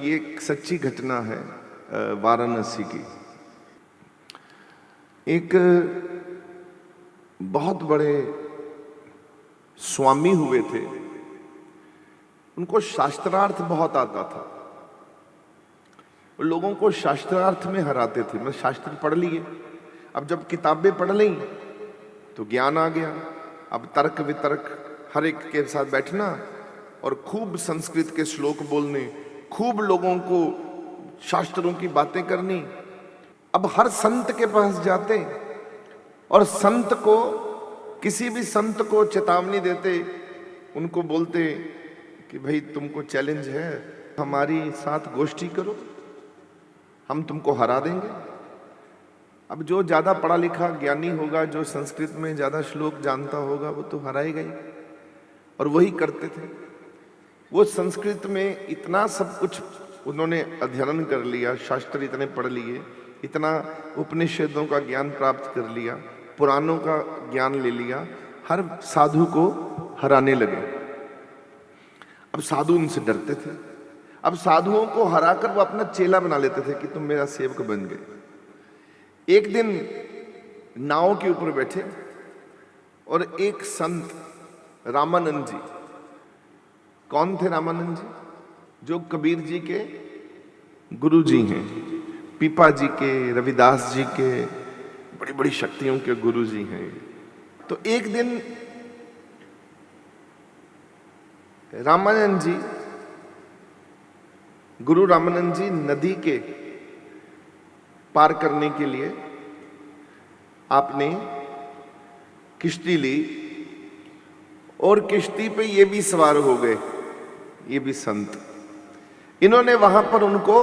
ये एक सच्ची घटना है वाराणसी की। एक बहुत बड़े स्वामी हुए थे, उनको शास्त्रार्थ बहुत आता था। लोगों को शास्त्रार्थ में हराते थे। मतलब शास्त्र पढ़ लिए, अब जब किताबें पढ़ ली तो ज्ञान आ गया। अब तर्क वितर्क हर एक के साथ बैठना और खूब संस्कृत के श्लोक बोलने, खूब लोगों को शास्त्रों की बातें करनी। अब हर संत के पास जाते और संत को, किसी भी संत को चेतावनी देते, उनको बोलते कि भाई तुमको चैलेंज है, हमारी साथ गोष्ठी करो, हम तुमको हरा देंगे। अब जो ज्यादा पढ़ा लिखा ज्ञानी होगा, जो संस्कृत में ज्यादा श्लोक जानता होगा, वो तो हराएगा ही। और वही करते थे। वो संस्कृत में इतना सब कुछ उन्होंने अध्ययन कर लिया, शास्त्र इतने पढ़ लिए, इतना उपनिषदों का ज्ञान प्राप्त कर लिया, पुराणों का ज्ञान ले लिया, हर साधु को हराने लगे। अब साधु उनसे डरते थे। अब साधुओं को हराकर वो अपना चेला बना लेते थे कि तुम मेरा सेवक बन गए। एक दिन नाव के ऊपर बैठे और एक संत रामानंद जी, कौन थे रामानंद जी? जो कबीर जी के गुरु जी हैं, पीपा जी के, रविदास जी के, बड़ी बड़ी शक्तियों के गुरु जी हैं। तो एक दिन रामानंद जी, गुरु रामानंद जी नदी के पार करने के लिए आपने किश्ती ली और किश्ती पे ये भी सवार हो गए, ये भी संत। इन्होंने वहां पर उनको,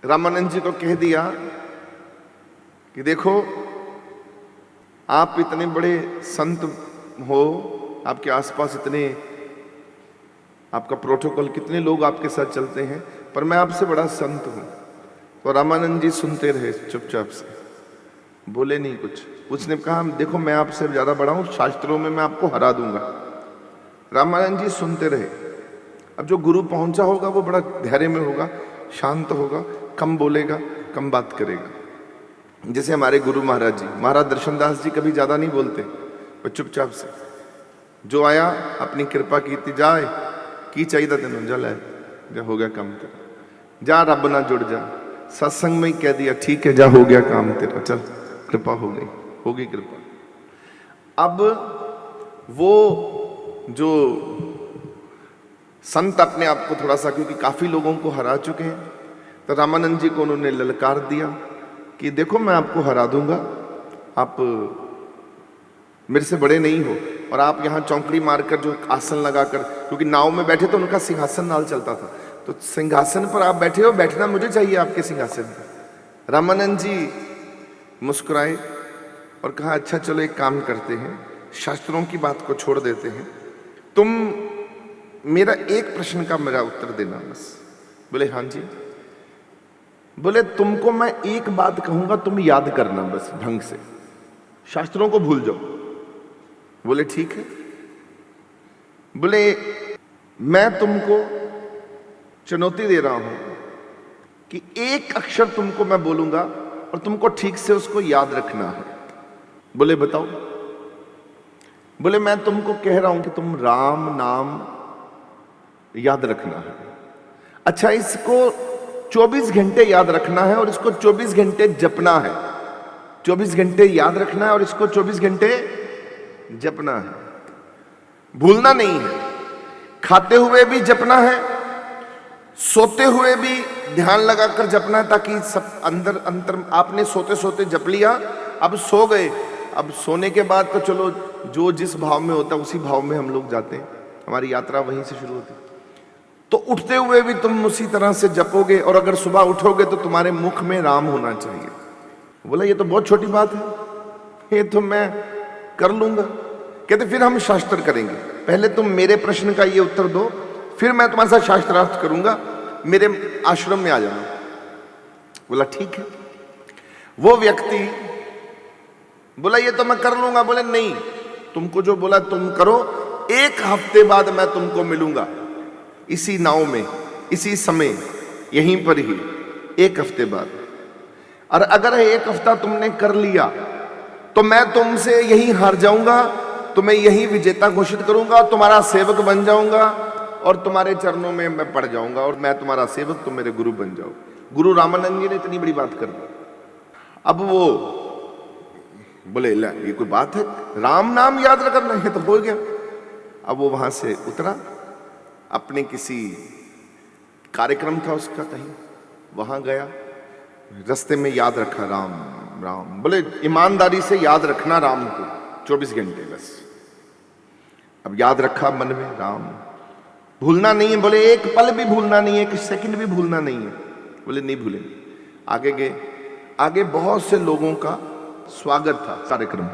रामानंद जी को कह दिया कि देखो आप इतने बड़े संत हो, आपके आसपास इतने, आपका प्रोटोकॉल, कितने लोग आपके साथ चलते हैं, पर मैं आपसे बड़ा संत हूं। तो रामानंद जी सुनते रहे चुपचाप से, बोले नहीं कुछ। उसने कहा देखो मैं आपसे ज्यादा बड़ा हूं, शास्त्रों में मैं आपको हरा दूंगा। रामानंद जी सुनते रहे। अब जो गुरु पहुंचा होगा वो बड़ा धैर्य में होगा, शांत होगा, कम बोलेगा, कम बात करेगा। जैसे हमारे गुरु महाराज जी, महाराज दर्शनदास जी कभी ज्यादा नहीं बोलते, वो चुपचाप से जो आया अपनी कृपा की जाए, की चाहिए तेन जा लै जा, हो गया काम तेरा, जा रब ना जुड़ जा, सत्संग में ही कह दिया ठीक है जा, हो गया काम तेरा, चल कृपा हो गई, होगी कृपा। अब वो जो संत अपने आप को थोड़ा सा, क्योंकि काफी लोगों को हरा चुके हैं, तो रामानंद जी को उन्होंने ललकार दिया कि देखो मैं आपको हरा दूंगा, आप मेरे से बड़े नहीं हो, और आप यहाँ चौंकड़ी मारकर जो आसन लगाकर, क्योंकि नाव में बैठे तो उनका सिंहासन नाल चलता था, तो सिंहासन पर आप बैठे हो, बैठना मुझे चाहिए आपके सिंहासन पर। रामानंद जी मुस्कुराए और कहा अच्छा चलो एक काम करते हैं, शास्त्रों की बात को छोड़ देते हैं, तुम मेरा एक प्रश्न का मेरा उत्तर देना बस। बोले हाँ जी। बोले तुमको मैं एक बात कहूंगा, तुम याद करना बस ढंग से, शास्त्रों को भूल जाओ। बोले ठीक है। बोले मैं तुमको चुनौती दे रहा हूं कि एक अक्षर तुमको मैं बोलूंगा और तुमको ठीक से उसको याद रखना है। बोले बताओ। बोले मैं तुमको कह रहा हूं कि तुम राम नाम याद रखना है। अच्छा इसको 24 घंटे याद रखना है और इसको 24 घंटे जपना है। 24 घंटे याद रखना है और इसको 24 घंटे जपना है, भूलना नहीं है। खाते हुए भी जपना है, सोते हुए भी ध्यान लगाकर जपना है, ताकि सब अंदर अंतर, आपने सोते सोते जप लिया, अब सो गए, अब सोने के बाद तो चलो जो जिस भाव में होता है उसी भाव में हम लोग जाते हैं, हमारी यात्रा वहीं से शुरू होती। तो उठते हुए भी तुम उसी तरह से जपोगे, और अगर सुबह उठोगे तो तुम्हारे मुख में राम होना चाहिए। बोला ये तो बहुत छोटी बात है, ये तो मैं कर लूंगा। कहते फिर हम शास्त्र करेंगे, पहले तुम मेरे प्रश्न का ये उत्तर दो, फिर मैं तुम्हारे साथ शास्त्रार्थ करूंगा, मेरे आश्रम में आ जाना। बोला ठीक है। वो व्यक्ति बोला ये तो मैं कर लूंगा। बोले नहीं, तुमको जो बोला तुम करो, 1 हफ्ते बाद मैं तुमको मिलूंगा, इसी नाव में, इसी समय, यहीं पर ही, 1 हफ्ते बाद। और अगर 1 हफ्ता तुमने कर लिया तो मैं तुमसे यहीं हार जाऊंगा, तुम्हें यहीं विजेता घोषित करूंगा, तुम्हारा सेवक बन जाऊंगा और तुम्हारे चरणों में मैं पड़ जाऊंगा और मैं तुम्हारा सेवक, तुम मेरे गुरु बन जाओ। गुरु रामानंद जी ने इतनी बड़ी बात कर दी। अब वो बोले ये कोई बात है, राम नाम याद रखना है तो हो गया। अब वो वहां से उतरा, अपने किसी कार्यक्रम था उसका कहीं, वहां गया, रास्ते में याद रखा राम राम। बोले ईमानदारी से याद रखना राम को 24 घंटे बस। अब याद रखा मन में राम, भूलना नहीं है। बोले एक पल भी भूलना नहीं है, एक सेकंड भी भूलना नहीं है। बोले नहीं भूलेंगे। आगे गए, आगे बहुत से लोगों का स्वागत था कार्यक्रम,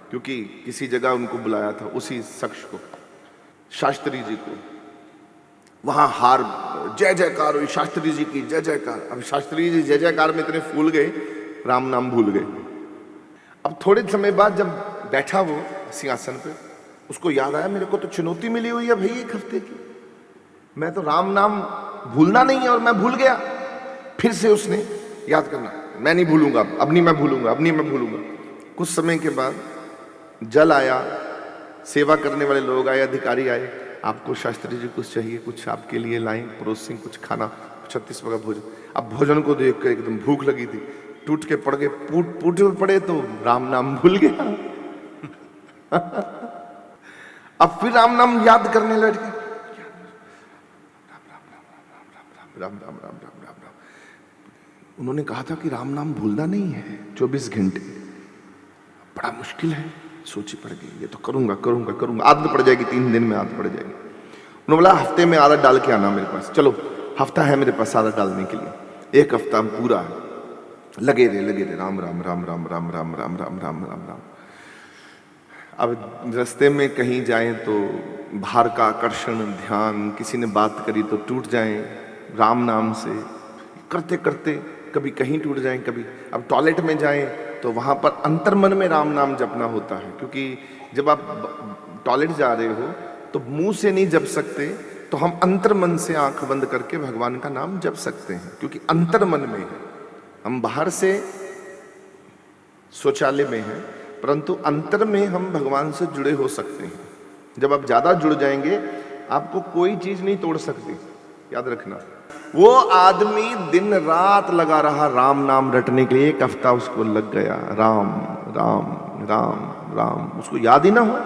क्योंकि किसी जगह उनको बुलाया था, उसी शख्स को, शास्त्री जी को। वहां हार जय जयकार हुई, शास्त्री जी की जय जयकार। अब शास्त्री जी जय जयकार में इतने फूल गए, राम नाम भूल गए। अब थोड़े समय बाद जब बैठा वो सिंहासन पे, उसको याद आया मेरे को तो चुनौती मिली हुई है भाई 1 हफ्ते की, मैं तो राम नाम भूलना नहीं है और मैं भूल गया। फिर से उसने याद करना, मैं नहीं भूलूंगा, अब नहीं मैं भूलूंगा, अब नहीं मैं भूलूंगा। कुछ समय के बाद जल आया, सेवा करने वाले लोग आए, अधिकारी आए, आपको शास्त्री जी कुछ चाहिए, कुछ आपके लिए लाएं, परोसें कुछ खाना, 36 का भोजन। अब भोजन को देख कर एकदम भूख लगी थी, टूट के पड़ गए, टूटे पड़े तो राम नाम भूल गया। अब फिर राम नाम याद करने लग गए, राम राम राम राम राम राम। उन्होंने कहा था कि राम नाम भूलना नहीं है 24 घंटे। बड़ा मुश्किल है, सोची पड़ गई, ये तो करूंगा करूंगा करूंगा, आदत पड़ जाएगी, 3 दिन में आदत पड़ जाएगी। उन्होंने बोला हफ्ते में आदत डाल के आना मेरे पास। चलो हफ्ता है मेरे पास आदत डालने के लिए। 1 हफ्ता पूरा लगे रहे राम राम राम राम राम राम राम राम राम राम राम। अब रास्ते में कहीं जाएं तो बाहर का आकर्षण, ध्यान, किसी ने बात करी तो टूट जाएं राम नाम से, करते करते कभी कहीं टूट जाएं, कभी। अब टॉयलेट में जाएं तो वहां पर अंतर्मन में राम नाम जपना होता है, क्योंकि जब आप टॉयलेट जा रहे हो तो मुंह से नहीं जप सकते, तो हम अंतर्मन से आंख बंद करके भगवान का नाम जप सकते हैं, क्योंकि अंतर्मन में है। हम बाहर से शौचालय में हैं, परंतु अंतर में हम भगवान से जुड़े हो सकते हैं। जब आप ज्यादा जुड़ जाएंगे आपको कोई चीज नहीं तोड़ सकती, याद रखना। वो आदमी दिन रात लगा रहा राम नाम रटने के लिए, 1 हफ्ता उसको लग गया। राम राम राम राम, उसको याद ही ना हो,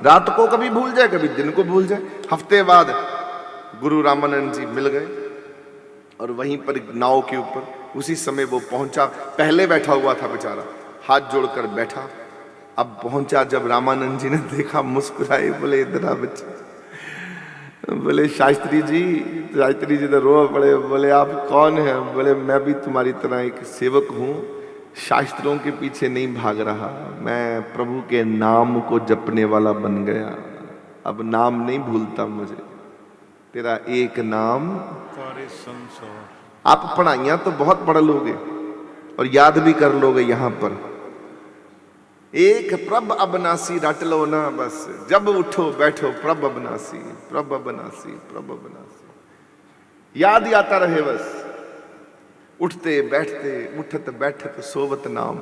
रात को कभी भूल जाए, कभी दिन को भूल जाए। हफ्ते बाद गुरु रामानंद जी मिल गए और वहीं पर नाव के ऊपर उसी समय वो पहुंचा। पहले बैठा हुआ था बेचारा, हाथ जोड़कर बैठा। अब पहुंचा, जब रामानंद जी ने देखा मुस्कुराए, बोले इधर आ बच्चा। बोले शास्त्री जी तो रो पड़े। बोले आप कौन हैं? बोले मैं भी तुम्हारी तरह एक सेवक हूँ, शास्त्रों के पीछे नहीं भाग रहा, मैं प्रभु के नाम को जपने वाला बन गया। अब नाम नहीं भूलता मुझे, तेरा एक नाम। आप पढ़ाइयाँ तो बहुत पढ़ लोगे और याद भी कर लोगे, यहाँ पर एक प्रभ अबनासी रट लो ना बस, जब उठो बैठो प्रभ अबनासी, प्रभ अबनासी, प्रभ अबनासी, याद ही आता रहे बस। उठते बैठते, उठत बैठत सोवत नाम।